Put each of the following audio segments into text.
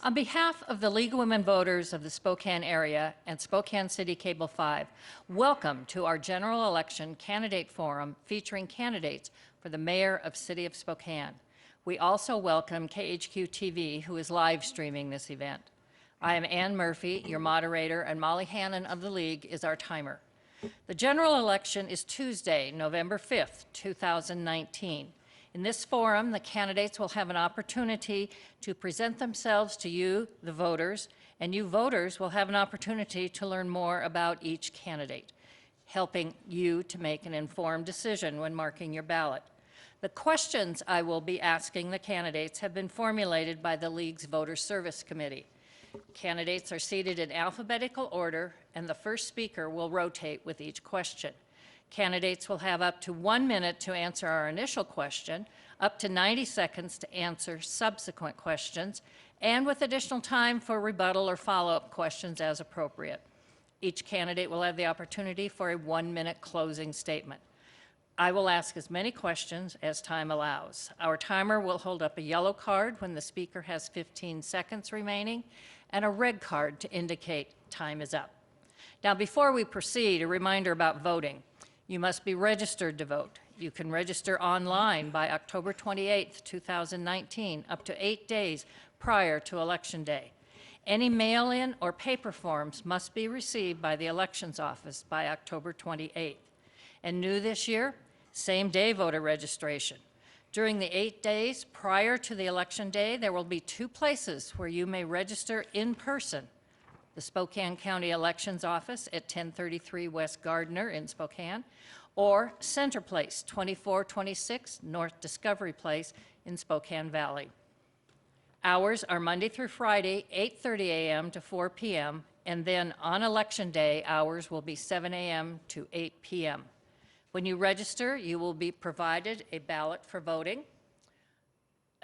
On behalf of the League of Women Voters of the Spokane area and Spokane City Cable 5, welcome to our general election candidate forum featuring candidates for the mayor of City of Spokane. We also welcome KHQ TV, who is live streaming this event. I am Ann Murphy, your moderator, and Molly Hannon of the League is our timer. The general election is Tuesday, November 5th, 2019. In this forum, the candidates will have an opportunity to present themselves to you, the voters, and you voters will have an opportunity to learn more about each candidate, helping you to make an informed decision when marking your ballot. The questions I will be asking the candidates have been formulated by the League's Voter Service Committee. Candidates are seated in alphabetical order, and the first speaker will rotate with each question. Candidates will have up to 1 minute to answer our initial question, up to 90 seconds to answer subsequent questions, and with additional time for rebuttal or follow-up questions as appropriate. Each candidate will have the opportunity for a 1-minute closing statement. I will ask as many questions as time allows. Our timer will hold up a yellow card when the speaker has 15 seconds remaining, and a red card to indicate time is up. Now, before we proceed, a reminder about voting. You must be registered to vote. You can register online by October 28, 2019, up to 8 days prior to Election Day. Any mail-in or paper forms must be received by the Elections Office by October 28th. And new this year, same-day voter registration. During the 8 days prior to the Election Day, there will be 2 places where you may register in person. The Spokane County Elections Office at 1033 West Gardner in Spokane, or Center Place, 2426 North Discovery Place in Spokane Valley. Hours are Monday through Friday, 8:30 a.m. to 4 p.m., and then on Election Day, hours will be 7 a.m. to 8 p.m. When you register, you will be provided a ballot for voting.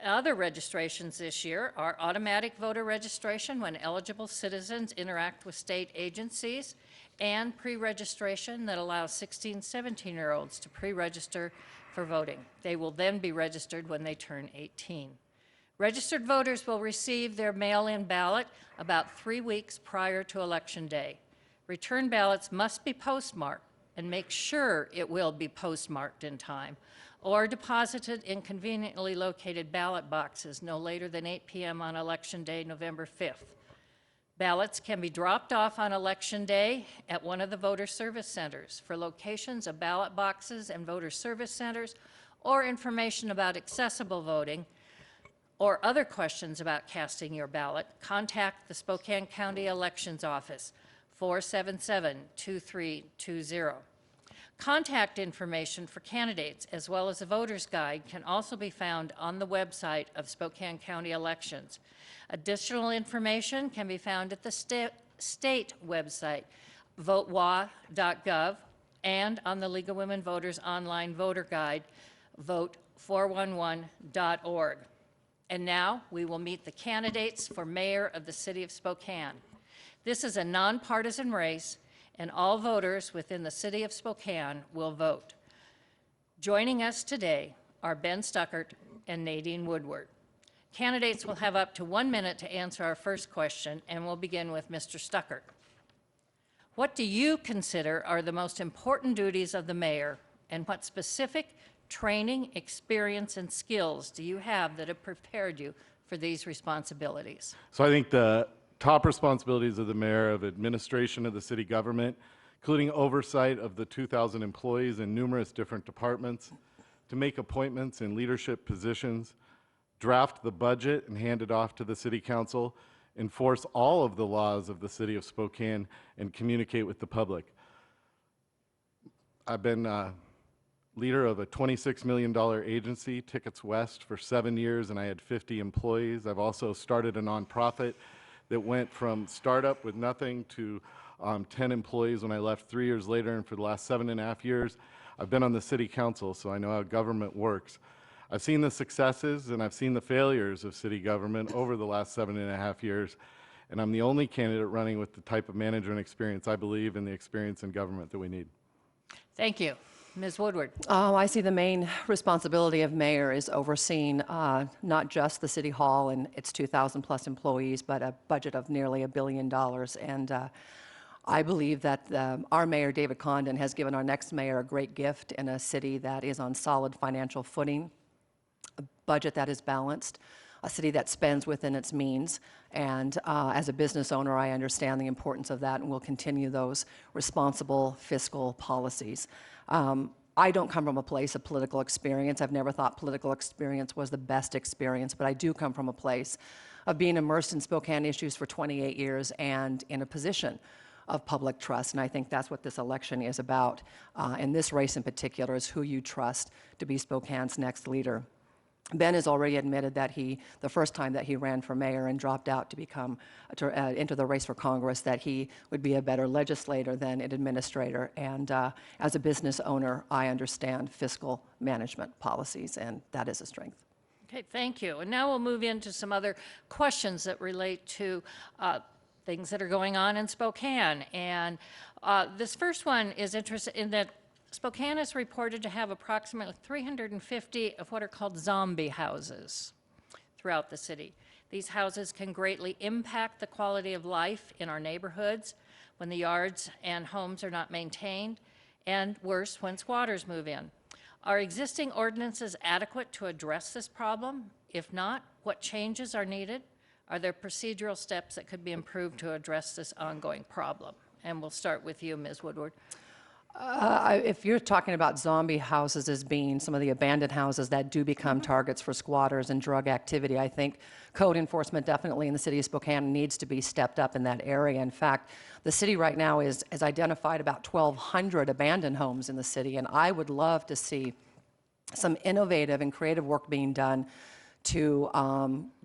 Other registrations this year are automatic voter registration when eligible citizens interact with state agencies, and pre-registration that allows 16, 17-year-olds to pre-register for voting. They will then be registered when they turn 18. Registered voters will receive their mail-in ballot about 3 weeks prior to Election Day. Return ballots must be postmarked, and make sure it will be postmarked in time, or deposited in conveniently located ballot boxes no later than 8 p.m. on Election Day, November 5th. Ballots can be dropped off on Election Day at one of the voter service centers. For locations of ballot boxes and voter service centers, or information about accessible voting, or other questions about casting your ballot, contact the Spokane County Elections Office, 477-2320. Contact information for candidates, as well as a voter's guide, can also be found on the website of Spokane County Elections. Additional information can be found at the state website, votewa.gov, and on the League of Women Voters online voter guide, vote411.org. And now we will meet the candidates for mayor of the City of Spokane. This is a nonpartisan race, and all voters within the City of Spokane will vote. Joining us today are Ben Stuckert and Nadine Woodward. Candidates will have up to 1 minute to answer our first question, and we'll begin with Mr. Stuckert. What do you consider are the most important duties of the mayor, and what specific training, experience, and skills do you have that have prepared you for these responsibilities? So I think the top responsibilities of the mayor of administration of the city government, including oversight of the 2,000 employees in numerous different departments, to make appointments in leadership positions, draft the budget and hand it off to the city council, enforce all of the laws of the city of Spokane, and communicate with the public. I've been leader of a $26 million agency, Tickets West, for 7 years, and I had 50 employees. I've also started a nonprofit that went from startup with nothing to 10 employees when I left 3 years later, and for the last 7.5 years, I've been on the city council, so I know how government works. I've seen the successes and I've seen the failures of city government over the last 7.5 years, and I'm the only candidate running with the type of management experience I believe and the experience in government that we need. Thank you. Ms. Woodward. I see the main responsibility of mayor is overseeing not just the city hall and its 2,000 plus employees, but a budget of nearly $1 billion. And I believe that our mayor, David Condon, has given our next mayor a great gift in a city that is on solid financial footing, a budget that is balanced, a city that spends within its means. And as a business owner, I understand the importance of that and will continue those responsible fiscal policies. I don't come from a place of political experience. I've never thought political experience was the best experience, but I do come from a place of being immersed in Spokane issues for 28 years and in a position of public trust, and I think that's what this election is about. And this race in particular is who you trust to be Spokane's next leader. Ben has already admitted that the first time that he ran for mayor and dropped out to become, into the race for Congress, that he would be a better legislator than an administrator. And as a business owner, I understand fiscal management policies, and that is a strength. Okay, thank you. And now we'll move into some other questions that relate to things that are going on in Spokane. And this first one is interested in that Spokane is reported to have approximately 350 of what are called zombie houses throughout the city. These houses can greatly impact the quality of life in our neighborhoods when the yards and homes are not maintained, and worse, when squatters move in. Are existing ordinances adequate to address this problem? If not, what changes are needed? Are there procedural steps that could be improved to address this ongoing problem? And we'll start with you, Ms. Woodward. If you're talking about zombie houses as being some of the abandoned houses that do become targets for squatters and drug activity, I think code enforcement definitely in the city of Spokane needs to be stepped up in that area. In fact, the city right now has identified about 1,200 abandoned homes in the city, and I would love to see some innovative and creative work being done to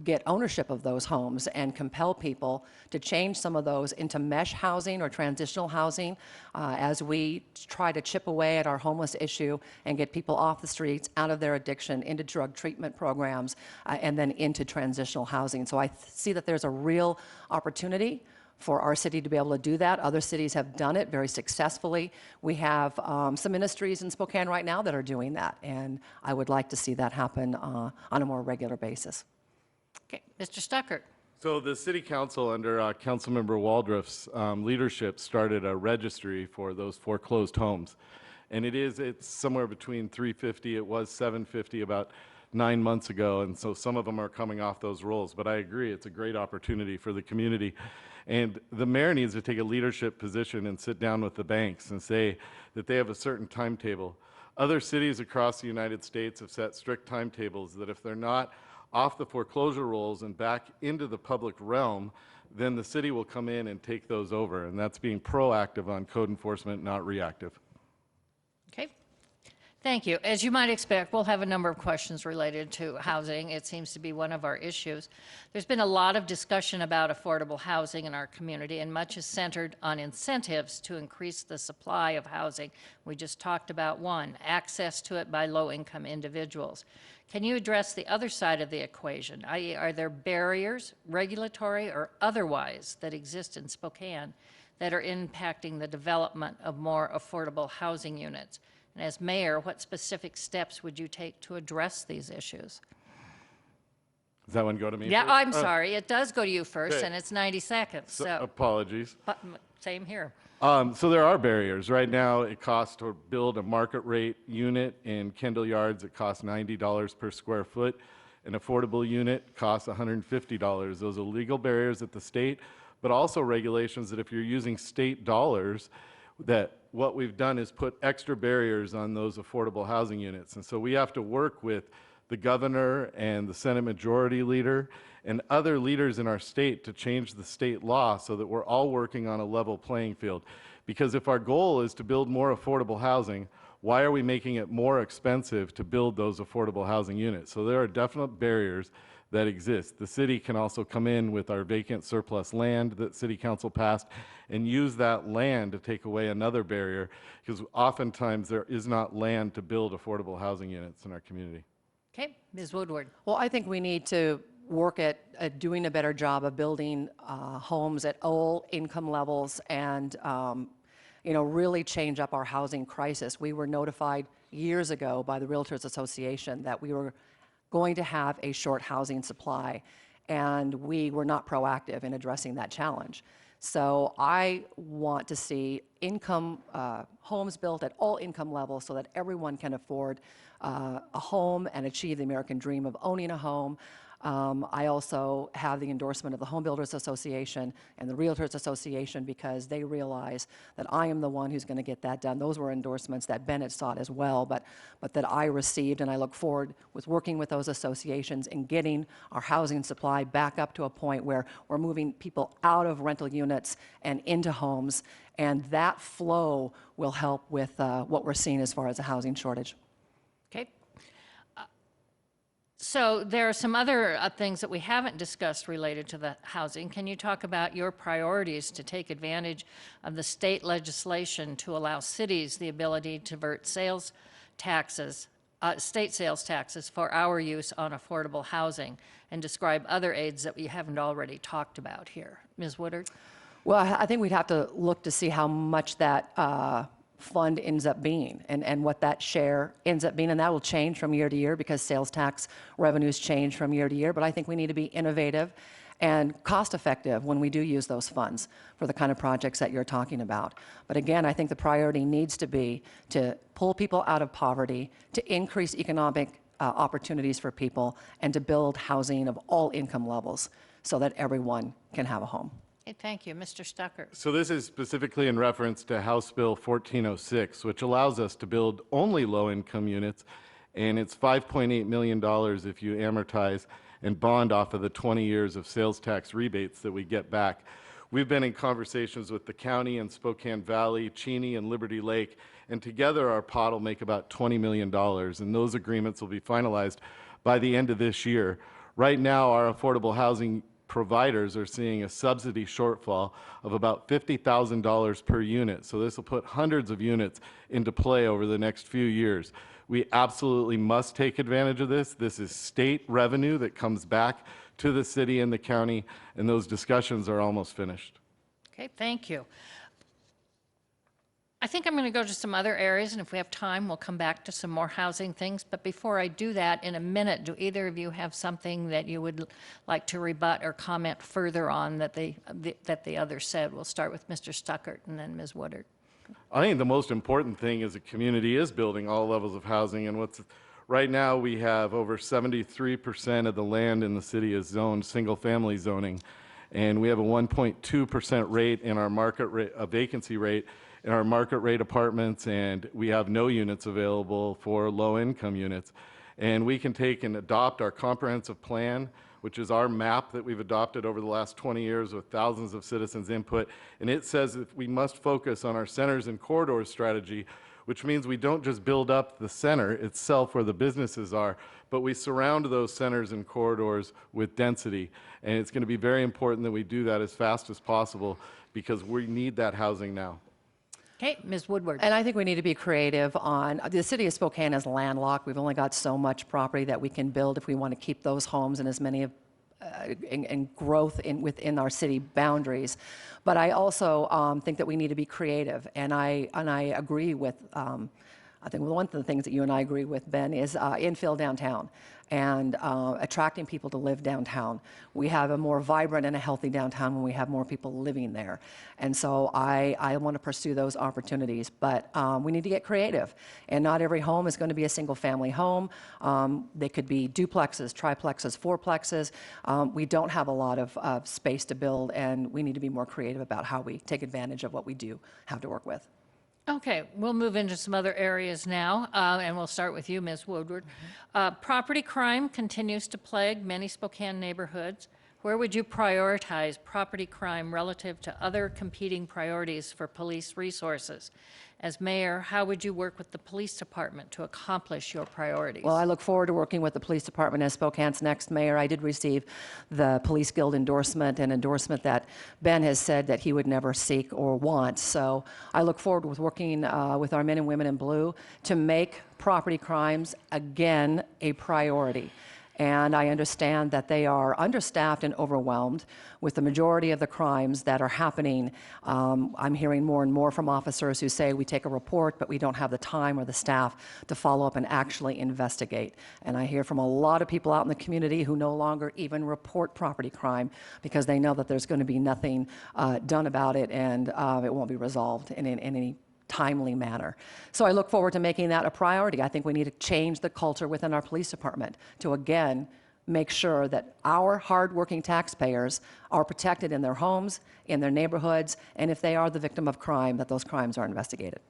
get ownership of those homes and compel people to change some of those into mesh housing or transitional housing as we try to chip away at our homeless issue and get people off the streets, out of their addiction, into drug treatment programs, and then into transitional housing. So I see that there's a real opportunity for our city to be able to do that. Other cities have done it very successfully. We have some ministries in Spokane right now that are doing that, and I would like to see that happen on a more regular basis. Okay, Mr. Stuckert. So the city council under Councilmember Waldrop's leadership started a registry for those foreclosed homes. And it's somewhere between 350, it was 750 about 9 months ago, and so some of them are coming off those rolls. But I agree, it's a great opportunity for the community. And the mayor needs to take a leadership position and sit down with the banks and say that they have a certain timetable. Other cities across the United States have set strict timetables that if they're not off the foreclosure rolls and back into the public realm, then the city will come in and take those over. And that's being proactive on code enforcement, not reactive. Okay. Thank you. As you might expect, we'll have a number of questions related to housing. It seems to be one of our issues. There's been a lot of discussion about affordable housing in our community, and much is centered on incentives to increase the supply of housing. We just talked about one, access to it by low-income individuals. Can you address the other side of the equation? i.e., are there barriers, regulatory or otherwise, that exist in Spokane that are impacting the development of more affordable housing units? And as mayor, what specific steps would you take to address these issues? Does that one go to me? Yeah, first? I'm sorry. It does go to you first, Okay. and it's 90 seconds. So, Apologies. but, same here. So there are barriers. Right now, it costs to build a market rate unit in Kendall Yards. It costs $90 per square foot. An affordable unit costs $150. Those are legal barriers at the state, but also regulations that if you're using state dollars, that what we've done is put extra barriers on those affordable housing units. And so we have to work with the governor and the Senate Majority Leader and other leaders in our state to change the state law so that we're all working on a level playing field. Because if our goal is to build more affordable housing, why are we making it more expensive to build those affordable housing units? So there are definite barriers that exist. The city can also come in with our vacant surplus land that City Council passed and use that land to take away another barrier, because oftentimes there is not land to build affordable housing units in our community. Okay, Ms. Woodward. Well, I think we need to work at doing a better job of building homes at all income levels and really change up our housing crisis. We were notified years ago by the Realtors Association that we were going to have a short housing supply, and we were not proactive in addressing that challenge. So I want to see homes built at all income levels so that everyone can afford a home and achieve the American dream of owning a home. I also have the endorsement of the Home Builders Association and the Realtors Association because they realize that I am the one who's going to get that done. Those were endorsements that Bennett sought as well, but that I received, and I look forward with working with those associations and getting our housing supply back up to a point where we're moving people out of rental units and into homes, and that flow will help with what we're seeing as far as a housing shortage. Okay. So there are some other things that we haven't discussed related to the housing. Can you talk about your priorities to take advantage of the state legislation to allow cities the ability to divert sales taxes, state sales taxes for our use on affordable housing, and describe other aids that we haven't already talked about here? Ms. Woodard? Well, I think we'd have to look to see how much that fund ends up being and what that share ends up being, and that will change from year to year because sales tax revenues change from year to year. But I think we need to be innovative and cost effective when we do use those funds for the kind of projects that you're talking about. But again, I think the priority needs to be to pull people out of poverty, to increase economic opportunities for people, and to build housing of all income levels so that everyone can have a home. Okay, thank you. Mr. Stucker? So this is specifically in reference to House Bill 1406, which allows us to build only low-income units, and it's $5.8 million if you amortize and bond off of the 20 years of sales tax rebates that we get back. We've been in conversations with the county and Spokane Valley, Cheney, and Liberty Lake, and together our pot will make about $20 million, and those agreements will be finalized by the end of this year. Right now, our affordable housing providers are seeing a subsidy shortfall of about $50,000 per unit. So this will put hundreds of units into play over the next few years. We absolutely must take advantage of this. This is state revenue that comes back to the city and the county, and those discussions are almost finished. Okay, thank you. I think I'm going to go to some other areas, and if we have time, we'll come back to some more housing things. But before I do that, in a minute, do either of you have something that you would like to rebut or comment further on that the others said? We'll start with Mr. Stuckert and then Ms. Woodard. I think the most important thing is the community is building all levels of housing, and right now we have over 73% of the land in the city is zoned single-family zoning, and we have a 1.2% rate in our market rate, a vacancy rate in our market rate apartments, and we have no units available for low-income units. And we can take and adopt our comprehensive plan, which is our map that we've adopted over the last 20 years with thousands of citizens' input, and it says that we must focus on our centers and corridors strategy, which means we don't just build up the center itself where the businesses are, but we surround those centers and corridors with density. And it's going to be very important that we do that as fast as possible because we need that housing now. Okay, Ms. Woodward. And I think we need to be creative on, the city of Spokane is landlocked. We've only got so much property that we can build if we want to keep those homes and as many of and growth within our city boundaries. But I also think that we need to be creative, and I agree with, I think one of the things that you and I agree with, Ben, is infill downtown and attracting people to live downtown. We have a more vibrant and a healthy downtown when we have more people living there. And so I want to pursue those opportunities, but we need to get creative. And not every home is going to be a single family home. They could be duplexes, triplexes, fourplexes. We don't have a lot of space to build, and we need to be more creative about how we take advantage of what we do have to work with. Okay, we'll move into some other areas now, and we'll start with you, Ms. Woodward. Property crime continues to plague many Spokane neighborhoods. Where would you prioritize property crime relative to other competing priorities for police resources? As mayor, how would you work with the police department to accomplish your priorities? Well, I look forward to working with the police department as Spokane's next mayor. I did receive the Police Guild endorsement, an endorsement that Ben has said that he would never seek or want. So I look forward with working with our men and women in blue to make property crimes, again, a priority. And I understand that they are understaffed and overwhelmed with the majority of the crimes that are happening. I'm hearing more and more from officers who say we take a report, but we don't have the time or the staff to follow up and actually investigate. And I hear from a lot of people out in the community who no longer even report property crime because they know that there's going to be nothing done about it, and it won't be resolved in any timely manner. So I look forward to making that a priority. I think we need to change the culture within our police department to, again, make sure that our hardworking taxpayers are protected in their homes, in their neighborhoods, and if they are the victim of crime, that those crimes are investigated.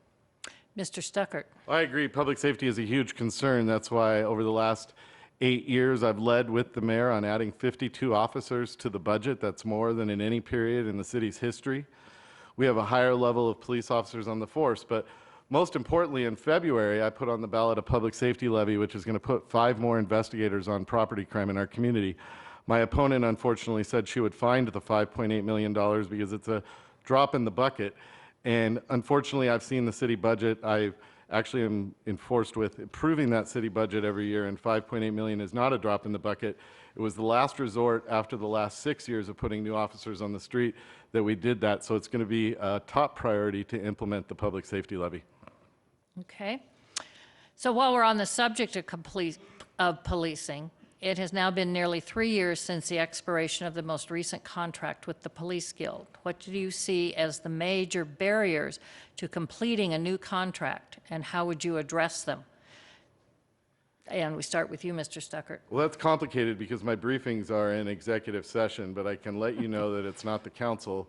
Mr. Stuckert. I agree. Public safety is a huge concern. That's why over the last 8 years, I've led with the mayor on adding 52 officers to the budget. That's more than in any period in the city's history. We have a higher level of police officers on the force, but most importantly, in February, I put on the ballot a public safety levy, which is going to put 5 more investigators on property crime in our community. My opponent, unfortunately, said she would find the $5.8 million because it's a drop in the bucket. And unfortunately, I've seen the city budget. I actually am enforced with improving that city budget every year, and $5.8 million is not a drop in the bucket. It was the last resort after the last 6 years of putting new officers on the street that we did that. So it's going to be a top priority to implement the public safety levy. Okay. So while we're on the subject of policing, it has now been nearly 3 years since the expiration of the most recent contract with the Police Guild. What do you see as the major barriers to completing a new contract, and how would you address them? And we start with you, Mr. Stuckert. Well, that's complicated because my briefings are in executive session, but I can let you know that it's not the council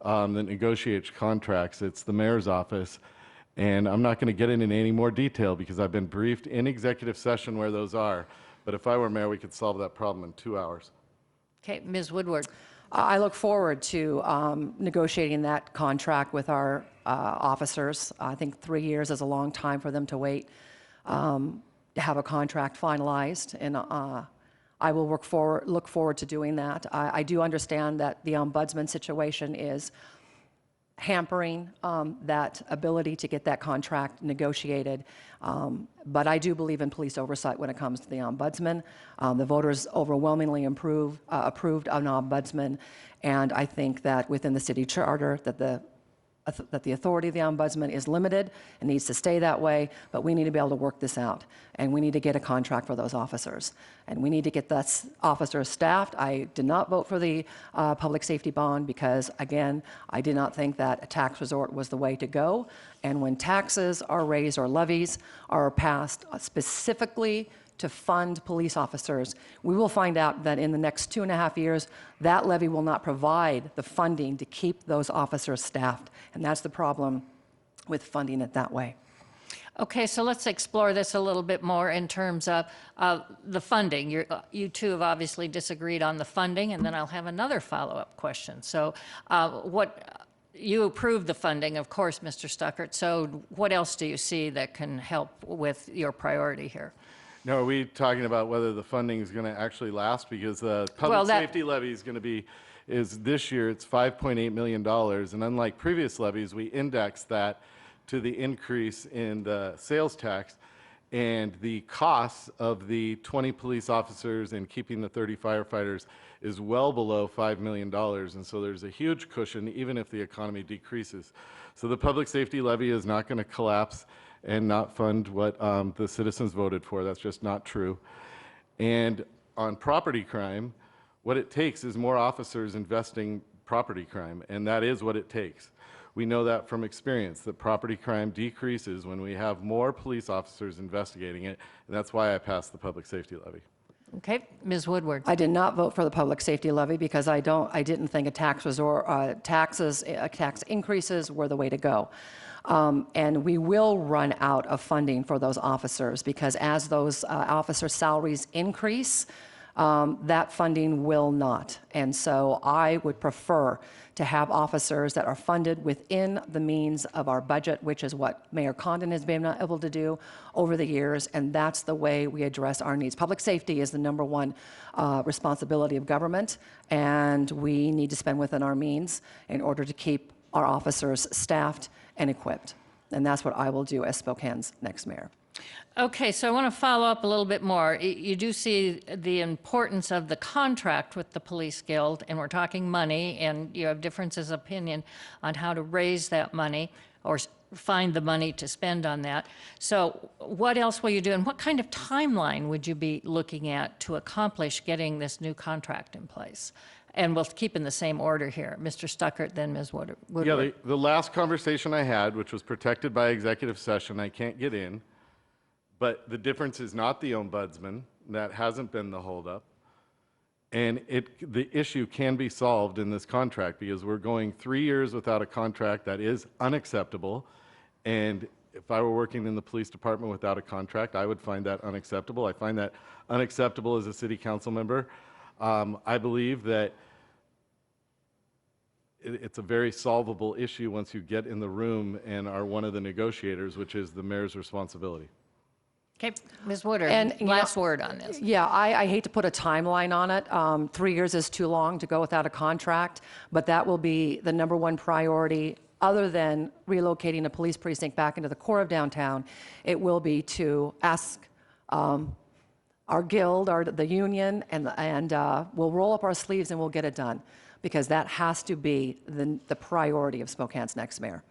that negotiates contracts. It's the mayor's office. And I'm not going to get into any more detail because I've been briefed in executive session where those are. But if I were mayor, we could solve that problem in 2 hours. Okay, Ms. Woodward. I look forward to negotiating that contract with our officers. I think 3 years is a long time for them to wait to have a contract finalized, and I will look forward to doing that. I do understand that the ombudsman situation is hampering that ability to get that contract negotiated. But I do believe in police oversight when it comes to the ombudsman. The voters overwhelmingly approved an ombudsman, and I think that within the city charter that the authority of the ombudsman is limited and needs to stay that way, but we need to be able to work this out, and we need to get a contract for those officers, and we need to get those officers staffed. I did not vote for the public safety bond because, again, I did not think that a tax resort was the way to go, and when taxes are raised or levies are passed specifically to fund police officers, we will find out that in the next 2.5 years, that levy will not provide the funding to keep those officers staffed. And that's the problem with funding it that way. Okay, so let's explore this a little bit more in terms of the funding. You two have obviously disagreed on the funding, and then I'll have another follow-up question. So you approved the funding, of course, Mr. Stuckert. So what else do you see that can help with your priority here? Now, are we talking about whether the funding is going to actually last? Because the public safety levy is going to be, this year, it's $5.8 million. And unlike previous levies, we index that to the increase in the sales tax. And the costs of the 20 police officers and keeping the 30 firefighters is well below $5 million. And so there's a huge cushion, even if the economy decreases. So the public safety levy is not going to collapse and not fund what the citizens voted for. That's just not true. And on property crime, what it takes is more officers investing property crime, and that is what it takes. We know that from experience, that property crime decreases when we have more police officers investigating it, and that's why I passed the public safety levy. Okay, Ms. Woodward. I did not vote for the public safety levy because I didn't think tax increases were the way to go. And we will run out of funding for those officers because as those officer salaries increase, that funding will not. And so I would prefer to have officers that are funded within the means of our budget, which is what Mayor Condon has been able to do over the years, and that's the way we address our needs. Public safety is the #1 responsibility of government, and we need to spend within our means in order to keep our officers staffed and equipped. And that's what I will do as Spokane's next mayor. Okay, so I want to follow up a little bit more. You do see the importance of the contract with the Police Guild, and we're talking money, and you have differences of opinion on how to raise that money or find the money to spend on that. So what else will you do, and what kind of timeline would you be looking at to accomplish getting this new contract in place? And we'll keep in the same order here. Mr. Stuckert, then Ms. Woodward. Yeah, the last conversation I had, which was protected by executive session, I can't get in. But the difference is not the ombudsman. That hasn't been the holdup. And the issue can be solved in this contract because we're going 3 years without a contract. That is unacceptable. And if I were working in the police department without a contract, I would find that unacceptable. I find that unacceptable as a city council member. I believe that it's a very solvable issue once you get in the room and are one of the negotiators, which is the mayor's responsibility. Okay, Ms. Woodard, And, you know, last word on this. Yeah, I hate to put a timeline on it. 3 years is too long to go without a contract, but that will be the number one priority. Other than relocating a police precinct back into the core of downtown, it will be to ask our guild, the union, and we'll roll up our sleeves and we'll get it done, because that has to be the priority of Spokane's next mayor.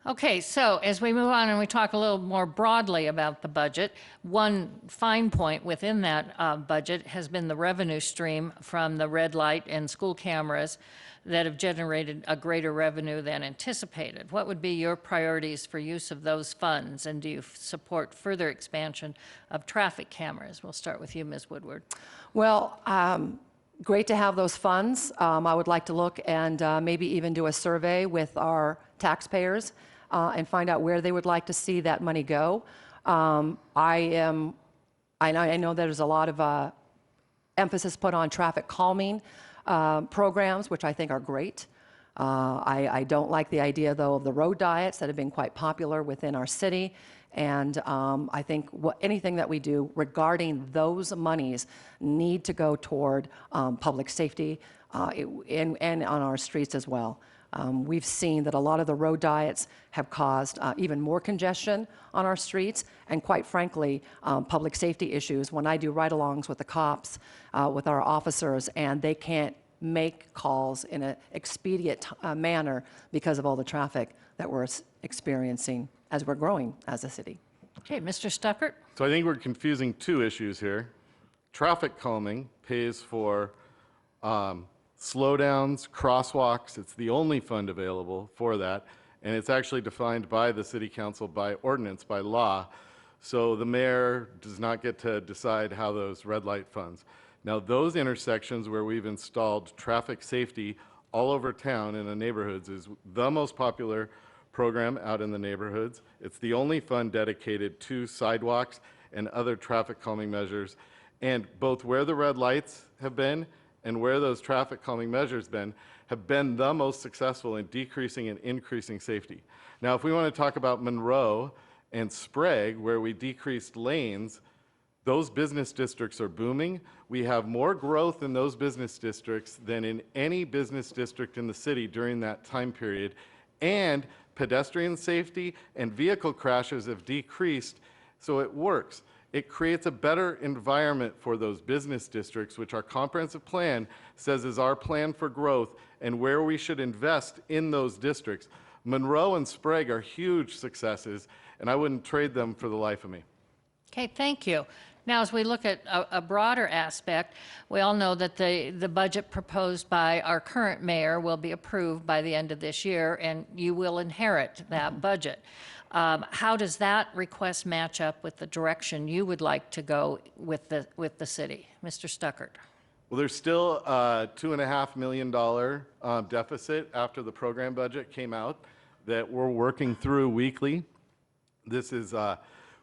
Okay, so as we move on and we talk a little more broadly about the budget, one fine point within that budget has been the revenue stream from the red light and school cameras that have generated a greater revenue than anticipated. What would be your priorities for use of those funds, and do you support further expansion of traffic cameras? We'll start with you, Ms. Woodward. Well, great to have those funds. I would like to look and maybe even do a survey with our taxpayers and find out where they would like to see that money go. I know there's a lot of emphasis put on traffic calming programs, which I think are great. I don't like the idea, though, of the road diets that have been quite popular within our city. And I think anything that we do regarding those monies need to go toward public safety and on our streets as well. We've seen that a lot of the road diets have caused even more congestion on our streets, and quite frankly, public safety issues. When I do ride-alongs with the cops, with our officers, and they can't make calls in an expedient manner because of all the traffic that we're experiencing as we're growing as a city. Okay, Mr. Stuckert? So I think we're confusing two issues here. Traffic calming pays for slowdowns, crosswalks. It's the only fund available for that, and it's actually defined by the city council by ordinance, by law. So the mayor does not get to decide how those red light funds. Now, those intersections where we've installed traffic safety all over town in the neighborhoods is the most popular program out in the neighborhoods. It's the only fund dedicated to sidewalks and other traffic calming measures. And both where the red lights have been and where those traffic calming measures have been the most successful in decreasing and increasing safety. Now, if we want to talk about Monroe and Sprague, where we decreased lanes, those business districts are booming. We have more growth in those business districts than in any business district in the city during that time period. And pedestrian safety and vehicle crashes have decreased, so it works. It creates a better environment for those business districts, which our comprehensive plan says is our plan for growth and where we should invest in those districts. Monroe and Sprague are huge successes, and I wouldn't trade them for the life of me. Okay, thank you. Now, as we look at a broader aspect, we all know that the budget proposed by our current mayor will be approved by the end of this year, and you will inherit that budget. How does that request match up with the direction you would like to go with the city? Mr. Stuckert. Well, there's still a $2.5 million deficit after the program budget came out that we're working through weekly. This is,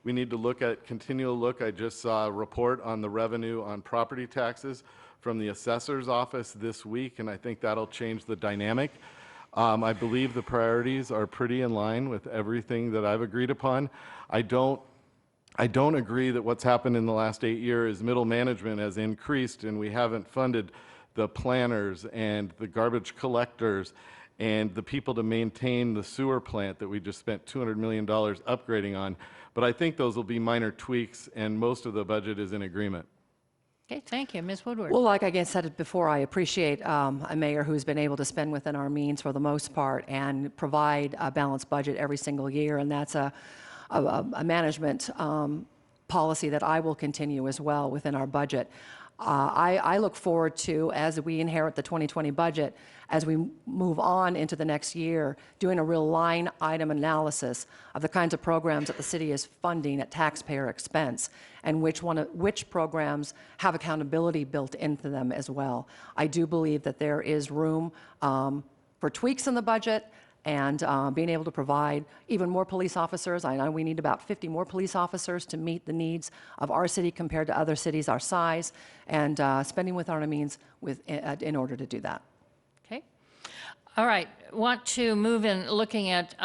we need to continual look. I just saw a report on the revenue on property taxes from the assessor's office this week, and I think that'll change the dynamic. I believe the priorities are pretty in line with everything that I've agreed upon. I don't agree that what's happened in the last 8 years, middle management has increased and we haven't funded the planners and the garbage collectors and the people to maintain the sewer plant that we just spent $200 million upgrading on. But I think those will be minor tweaks, and most of the budget is in agreement. Okay, thank you. Ms. Woodward. Well, like I said it before, I appreciate a mayor who's been able to spend within our means for the most part and provide a balanced budget every single year, and that's a management policy that I will continue as well within our budget. I look forward to, as we inherit the 2020 budget, as we move on into the next year, doing a real line item analysis of the kinds of programs that the city is funding at taxpayer expense and which programs have accountability built into them as well. I do believe that there is room for tweaks in the budget and being able to provide even more police officers. I know we need about 50 more police officers to meet the needs of our city compared to other cities our size, and spending with our means in order to do that. Okay. All right. Want to move in looking at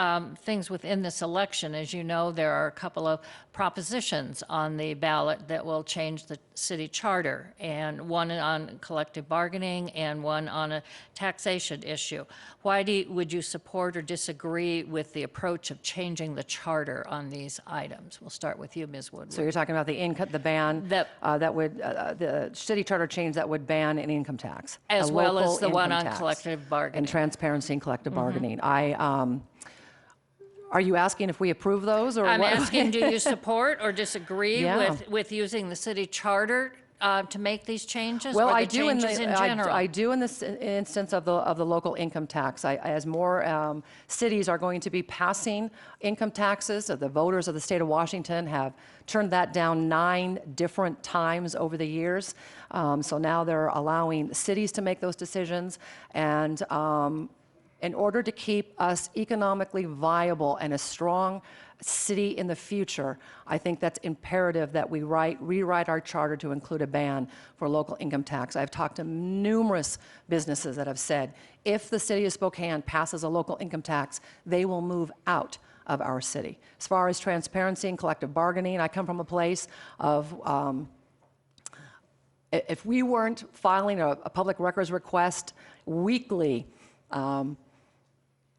things within this election. As you know, there are a couple of propositions on the ballot that will change the city charter, and one on collective bargaining and one on a taxation issue. Why would you support or disagree with the approach of changing the charter on these items? We'll start with you, Ms. Woodward. So you're talking about the ban the city charter change that would ban an income tax, as a well as local the one income on tax, collective bargaining. and transparency and collective bargaining. Are you asking if we approve those, or I'm what? asking, do you support or disagree Yeah. with using the city charter to make these changes? Well, or the I do in changes in general? I do in this instance of the local income tax. As more cities are going to be passing income taxes, the voters of the state of Washington have turned that down 9 different times over the years. So now they're allowing cities to make those decisions, and in order to keep us economically viable and a strong city in the future, I think that's imperative that we rewrite our charter to include a ban for local income tax. I've talked to numerous businesses that have said, if the city of Spokane passes a local income tax, they will move out of our city. As far as transparency and collective bargaining, I come from a place of if we weren't filing a public records request weekly,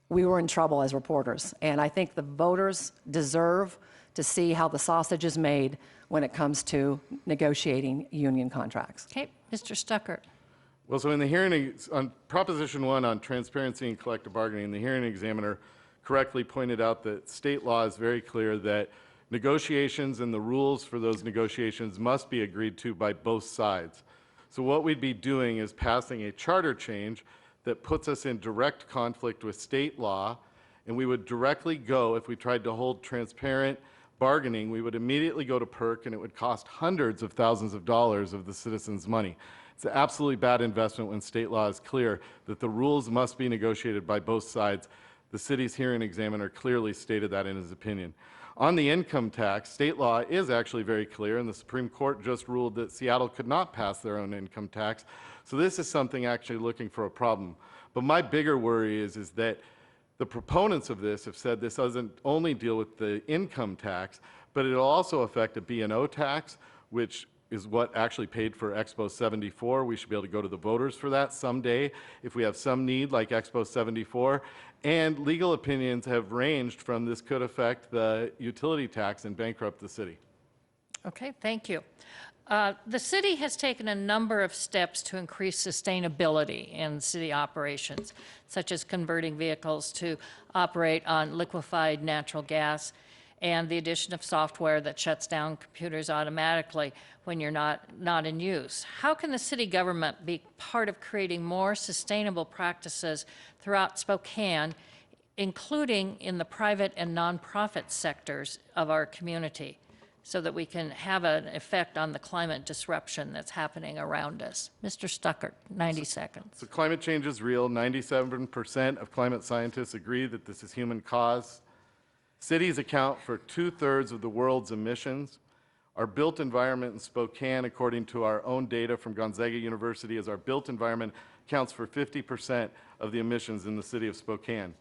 we were in trouble as reporters. And I think the voters deserve to see how the sausage is made when it comes to negotiating union contracts. Okay, Mr. Stuckert. Well, so in the hearing, on Proposition 1 on transparency and collective bargaining, the hearing examiner correctly pointed out that state law is very clear that negotiations and the rules for those negotiations must be agreed to by both sides. So what we'd be doing is passing a charter change that puts us in direct conflict with state law, and we would directly go, if we tried to hold transparent bargaining, we would immediately go to PERC, and it would cost hundreds of thousands of dollars of the citizens' money. It's an absolutely bad investment when state law is clear that the rules must be negotiated by both sides. The city's hearing examiner clearly stated that in his opinion. On the income tax, state law is actually very clear, and the Supreme Court just ruled that Seattle could not pass their own income tax. So this is something actually looking for a problem. But my bigger worry is that the proponents of this have said this doesn't only deal with the income tax, but it'll also affect a B&O tax, which is what actually paid for Expo 74. We should be able to go to the voters for that someday if we have some need like Expo 74. And legal opinions have ranged from this could affect the utility tax and bankrupt the city. Okay, thank you. The city has taken a number of steps to increase sustainability in city operations, such as converting vehicles to operate on liquefied natural gas and the addition of software that shuts down computers automatically when you're not in use. How can the city government be part of creating more sustainable practices throughout Spokane, including in the private and nonprofit sectors of our community, so that we can have an effect on the climate disruption that's happening around us? Mr. Stuckert, 90 seconds. So climate change is real. 97% of climate scientists agree that this is human caused. Cities account for 2/3 of the world's emissions. Our built environment in Spokane, according to our own data from Gonzaga University, is our built environment accounts for 50% of the emissions in the city of Spokane.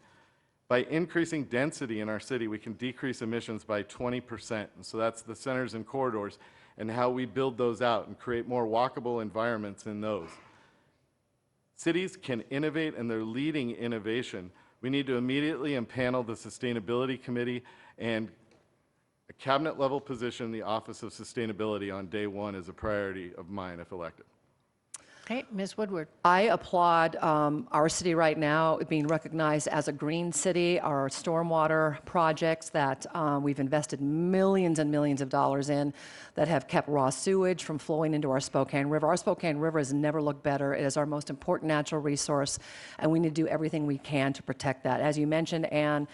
By increasing density in our city, we can decrease emissions by 20%. And so that's the centers and corridors and how we build those out and create more walkable environments in those. Cities can innovate, and they're leading innovation. We need to immediately impanel the Sustainability Committee, and a cabinet-level position in the Office of Sustainability on day one is a priority of mine if elected. Okay, Ms. Woodward. I applaud our city right now being recognized as a green city. Our stormwater projects that we've invested millions and millions of dollars in that have kept raw sewage from flowing into our Spokane River. Our Spokane River has never looked better. It is our most important natural resource, and we need to do everything we can to protect that. As you mentioned, Ann,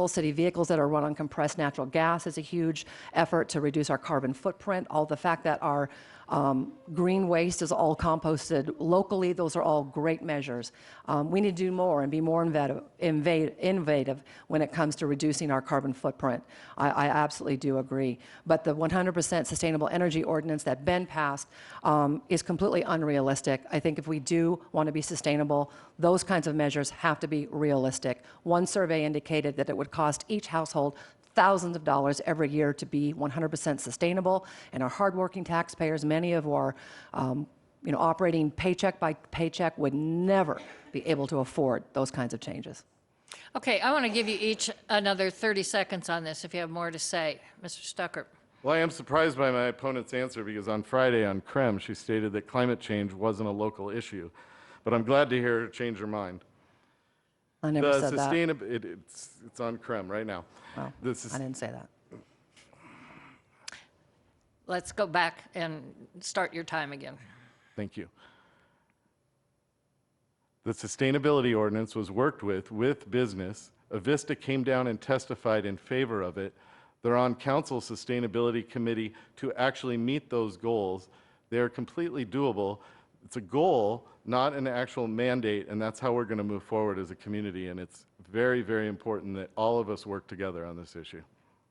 city vehicles that are run on compressed natural gas is a huge effort to reduce our carbon footprint. All the fact that our green waste is all composted locally, those are all great measures. We need to do more and be more innovative when it comes to reducing our carbon footprint. I absolutely do agree. But the 100% sustainable energy ordinance that Ben passed is completely unrealistic. I think if we do want to be sustainable, those kinds of measures have to be realistic. One survey indicated that it would cost each household thousands of dollars every year to be 100% sustainable, and our hardworking taxpayers, many of who are operating paycheck by paycheck, would never be able to afford those kinds of changes. Okay, I want to give you each another 30 seconds on this if you have more to say. Mr. Stuckert. Well, I am surprised by my opponent's answer, because on Friday on KREM, she stated that climate change wasn't a local issue. But I'm glad to hear her change her mind. I never said that. It's on KREM right now. Well, I didn't say that. Let's go back and start your time again. Thank you. The sustainability ordinance was worked with business. Avista came down and testified in favor of it. They're on council sustainability committee to actually meet those goals. They're completely doable. It's a goal, not an actual mandate, and that's how we're going to move forward as a community. And it's very, very important that all of us work together on this issue.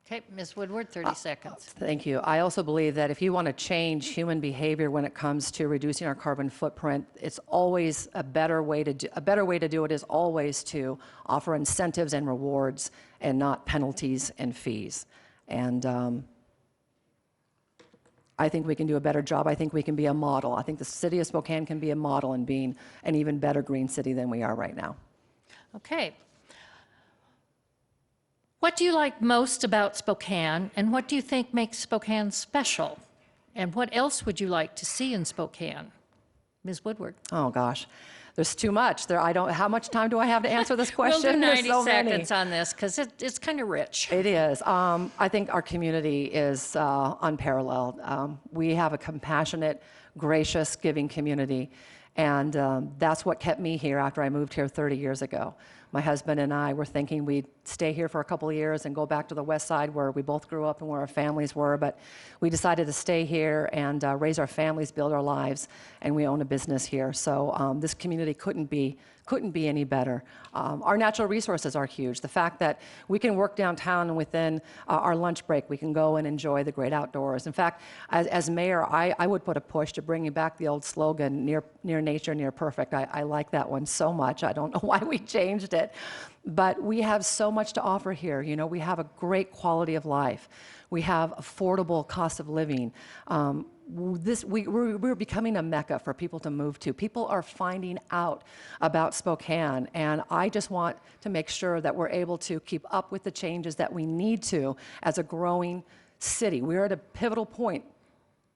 Okay, Ms. Woodward, 30 seconds. Thank you. I also believe that if you want to change human behavior when it comes to reducing our carbon footprint, it's always a better way to do it is always to offer incentives and rewards and not penalties and fees. And I think we can do a better job. I think we can be a model. I think the city of Spokane can be a model in being an even better green city than we are right now. Okay. What do you like most about Spokane, and what do you think makes Spokane special? And what else would you like to see in Spokane? Ms. Woodward. Oh, gosh. There's too much. How much time do I have to answer this question? We'll do 90 so seconds on this, because it's kind of rich. It is. I think our community is unparalleled. We have a compassionate, gracious, giving community, and that's what kept me here after I moved here 30 years ago. My husband and I were thinking we'd stay here for a couple of years and go back to the west side where we both grew up and where our families were, but we decided to stay here and raise our families, build our lives, and we own a business here. So this community couldn't be any better. Our natural resources are huge. The fact that we can work downtown and within our lunch break, we can go and enjoy the great outdoors. In fact, as mayor, I would put a push to bringing back the old slogan, near nature, near perfect. I like that one so much. I don't know why we changed it. But we have so much to offer here. You know, we have a great quality of life. We have affordable cost of living. We're becoming a mecca for people to move to. People are finding out about Spokane, and I just want to make sure that we're able to keep up with the changes that we need to as a growing city. We're at a pivotal point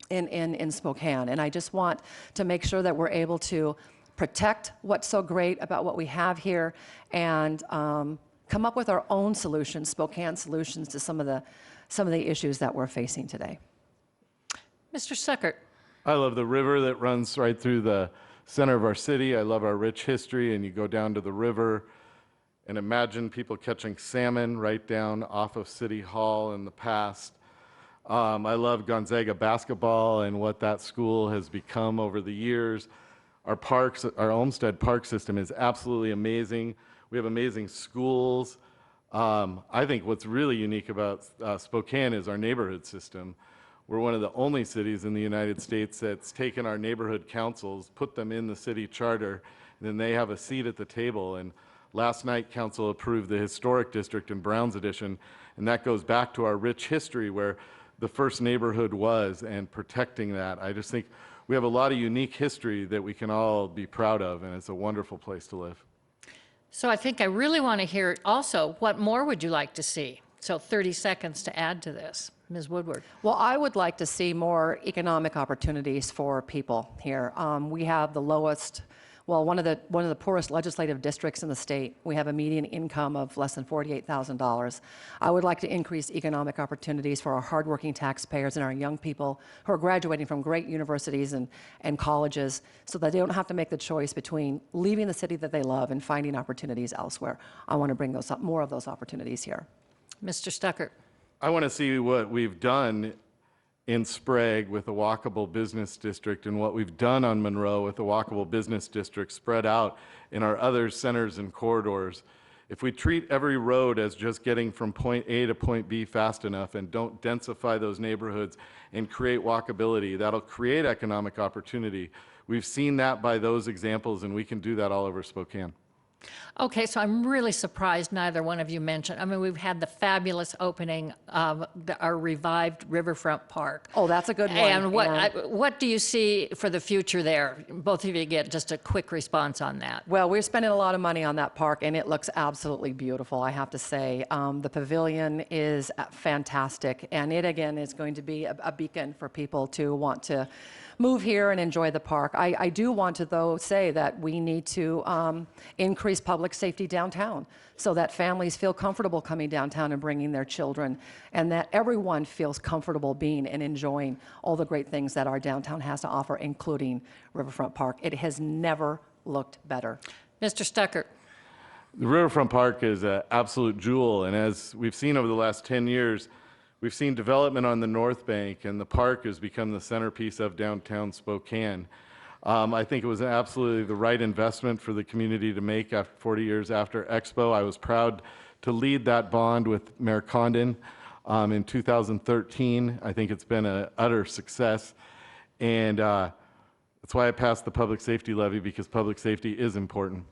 in Spokane, and I just want to make sure that we're able to protect what's so great about what we have here and come up with our own solutions, Spokane solutions to some of the issues that we're facing today. Mr. Stuckert. I love the river that runs right through the center of our city. I love our rich history, and you go down to the river and imagine people catching salmon right down off of City Hall in the past. I love Gonzaga basketball and what that school has become over the years. Our parks, our Olmsted Park system is absolutely amazing. We have amazing schools. I think what's really unique about Spokane is our neighborhood system. We're one of the only cities in the United States that's taken our neighborhood councils, put them in the city charter, and then they have a seat at the table. And last night, council approved the historic district in Browns Edition, and that goes back to our rich history where the first neighborhood was and protecting that. I just think we have a lot of unique history that we can all be proud of, and it's a wonderful place to live. So I think I really want to hear also, what more would you like to see? So 30 seconds to add to this. Ms. Woodward. Well, I would like to see more economic opportunities for people here. We have the lowest, well, one of the poorest legislative districts in the state. We have a median income of less than $48,000. I would like to increase economic opportunities for our hardworking taxpayers and our young people who are graduating from great universities and colleges, so that they don't have to make the choice between leaving the city that they love and finding opportunities elsewhere. I want to bring more of those opportunities here. Mr. Stuckert. I want to see what we've done in Sprague with the walkable business district and what we've done on Monroe with the walkable business district spread out in our other centers and corridors. If we treat every road as just getting from point A to point B fast enough and don't densify those neighborhoods and create walkability, that'll create economic opportunity. We've seen that by those examples, and we can do that all over Spokane. Okay, so I'm really surprised neither one of you mentioned, I mean, we've had the fabulous opening of our revived Riverfront Park. Oh, that's a good one. And what do you see for the future there? Both of you get just a quick response on that. Well, we're spending a lot of money on that park, and it looks absolutely beautiful, I have to say. The pavilion is fantastic, and it, again, is going to be a beacon for people to want to move here and enjoy the park. I do want to, though, say that we need to increase public safety downtown so that families feel comfortable coming downtown and bringing their children, and that everyone feels comfortable being and enjoying all the great things that our downtown has to offer, including Riverfront Park. It has never looked better. Mr. Stuckert. The Riverfront Park is an absolute jewel, and as we've seen over the last 10 years, we've seen development on the North Bank, and the park has become the centerpiece of downtown Spokane. I think it was absolutely the right investment for the community to make after 40 years after Expo. I was proud to lead that bond with Mayor Condon in 2013. I think it's been an utter success, and that's why I passed the public safety levy, because public safety is important.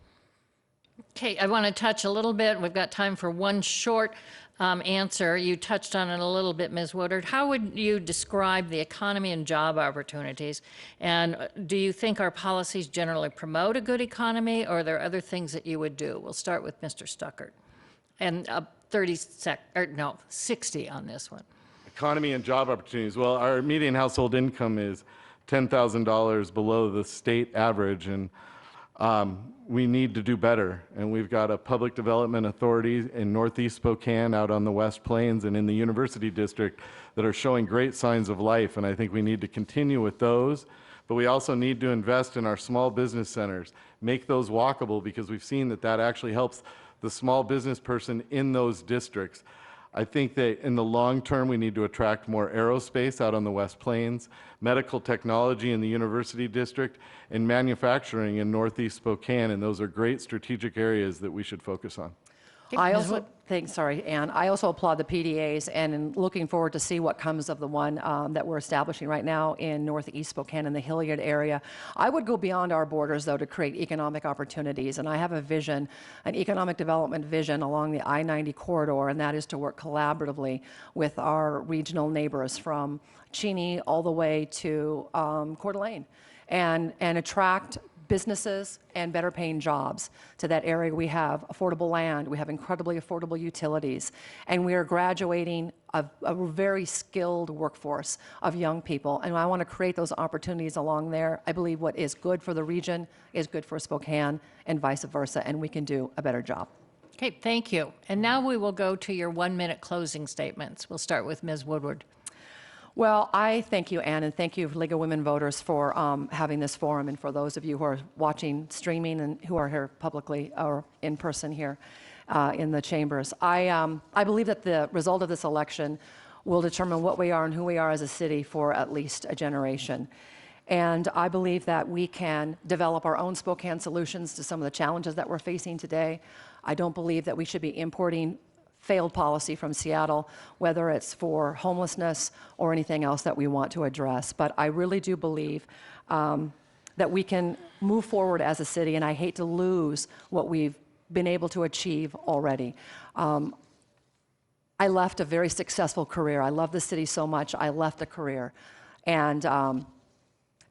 Okay, I want to touch a little bit. We've got time for one short answer. You touched on it a little bit, Ms. Woodward. How would you describe the economy and job opportunities? And do you think our policies generally promote a good economy, or are there other things that you would do? We'll start with Mr. Stuckert. And 60 on this one. Economy and job opportunities. Well, our median household income is $10,000 below the state average, and we need to do better. And we've got a public development authority in Northeast Spokane, out on the West Plains, and in the University District that are showing great signs of life, and I think we need to continue with those. But we also need to invest in our small business centers, make those walkable, because we've seen that that actually helps the small business person in those districts. I think that in the long term, we need to attract more aerospace out on the West Plains, medical technology in the University District, and manufacturing in Northeast Spokane, and those are great strategic areas that we should focus on. I also think, sorry, Ann, I also applaud the PDAs, and am looking forward to see what comes of the one that we're establishing right now in Northeast Spokane in the Hilliard area. I would go beyond our borders, though, to create economic opportunities, and I have a vision, an economic development vision along the I-90 corridor, and that is to work collaboratively with our regional neighbors from Cheney all the way to Coeur d'Alene, and attract businesses and better paying jobs to that area. We have affordable land, we have incredibly affordable utilities, and we are graduating a very skilled workforce of young people, and I want to create those opportunities along there. I believe what is good for the region is good for Spokane, and vice versa, and we can do a better job. Okay, thank you. And now we will go to your 1-minute closing statements. We'll start with Ms. Woodward. Well, I thank you, Ann, and thank you, League of Women Voters, for having this forum, and for those of you who are watching streaming and who are here publicly or in person here in the chambers. I believe that the result of this election will determine what we are and who we are as a city for at least a generation. And I believe that we can develop our own Spokane solutions to some of the challenges that we're facing today. I don't believe that we should be importing failed policy from Seattle, whether it's for homelessness or anything else that we want to address. But I really do believe that we can move forward as a city, and I hate to lose what we've been able to achieve already. I left a very successful career. I love the city so much. I left a career. And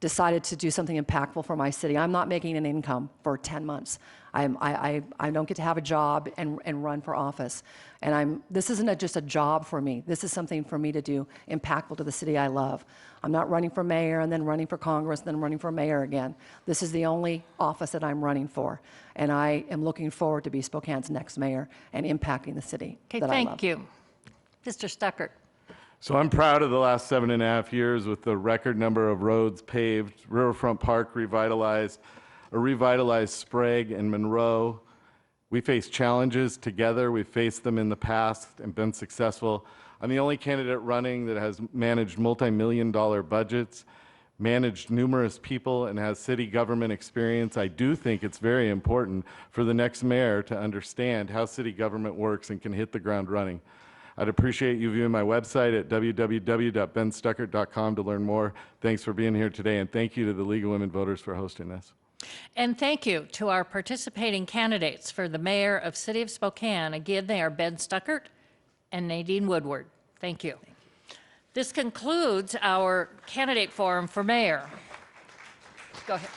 decided to do something impactful for my city. I'm not making an income for 10 months. I don't get to have a job and run for office. And this isn't just a job for me. This is something for me to do impactful to the city I love. I'm not running for mayor and then running for Congress and then running for mayor again. This is the only office that I'm running for. And I am looking forward to be Spokane's next mayor and impacting the city Okay, that I love. thank you. Mr. Stuckert. So I'm proud of the last 7.5 years with the record number of roads paved, Riverfront Park revitalized, a revitalized Sprague and Monroe. We face challenges together. We've faced them in the past and been successful. I'm the only candidate running that has managed multi-million-dollar budgets, managed numerous people, and has city government experience. I do think it's very important for the next mayor to understand how city government works and can hit the ground running. I'd appreciate you viewing my website at www.benstuckert.com to learn more. Thanks for being here today, and thank you to the League of Women Voters for hosting this. And thank you to our participating candidates for the mayor of City of Spokane. Again, they are Ben Stuckert and Nadine Woodward. Thank you. This concludes our candidate forum for mayor. Go ahead.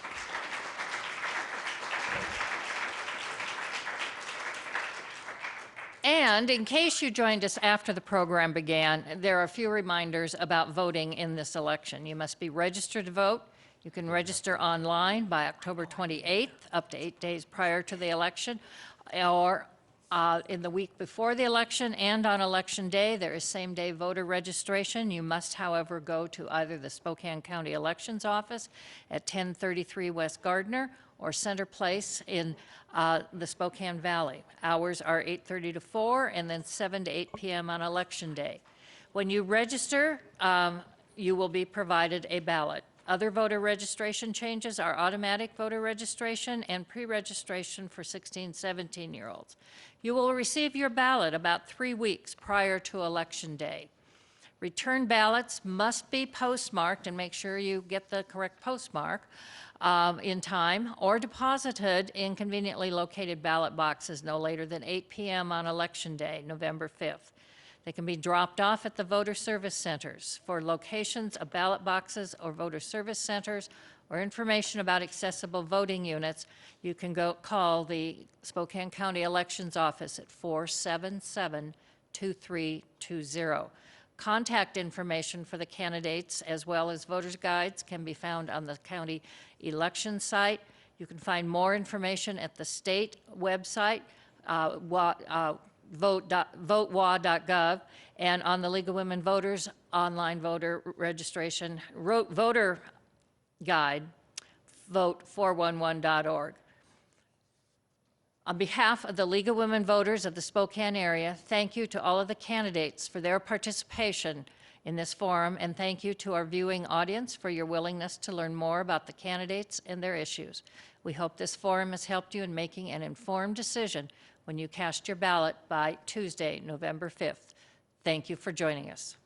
And in case you joined us after the program began, there are a few reminders about voting in this election. You must be registered to vote. You can register online by October 28th, up to 8 days prior to the election, or in the week before the election and on Election Day. There is same-day voter registration. You must, however, go to either the Spokane County Elections Office at 1033 West Gardner or Center Place in the Spokane Valley. Hours are 8:30 to 4 and then 7 to 8 p.m. on Election Day. When you register, you will be provided a ballot. Other voter registration changes are automatic voter registration and pre-registration for 16, 17-year-olds. You will receive your ballot about 3 weeks prior to Election Day. Return ballots must be postmarked, and make sure you get the correct postmark in time, or deposited in conveniently located ballot boxes no later than 8 p.m. on Election Day, November 5th. They can be dropped off at the voter service centers. For locations of ballot boxes or voter service centers or information about accessible voting units, you can call the Spokane County Elections Office at 477-2320. Contact information for the candidates as well as voters' guides can be found on the county election site. You can find more information at the state website, votewa.gov, and on the League of Women Voters online voter registration voter guide, vote411.org. On behalf of the League of Women Voters of the Spokane area, thank you to all of the candidates for their participation in this forum, and thank you to our viewing audience for your willingness to learn more about the candidates and their issues. We hope this forum has helped you in making an informed decision when you cast your ballot by Tuesday, November 5th. Thank you for joining us.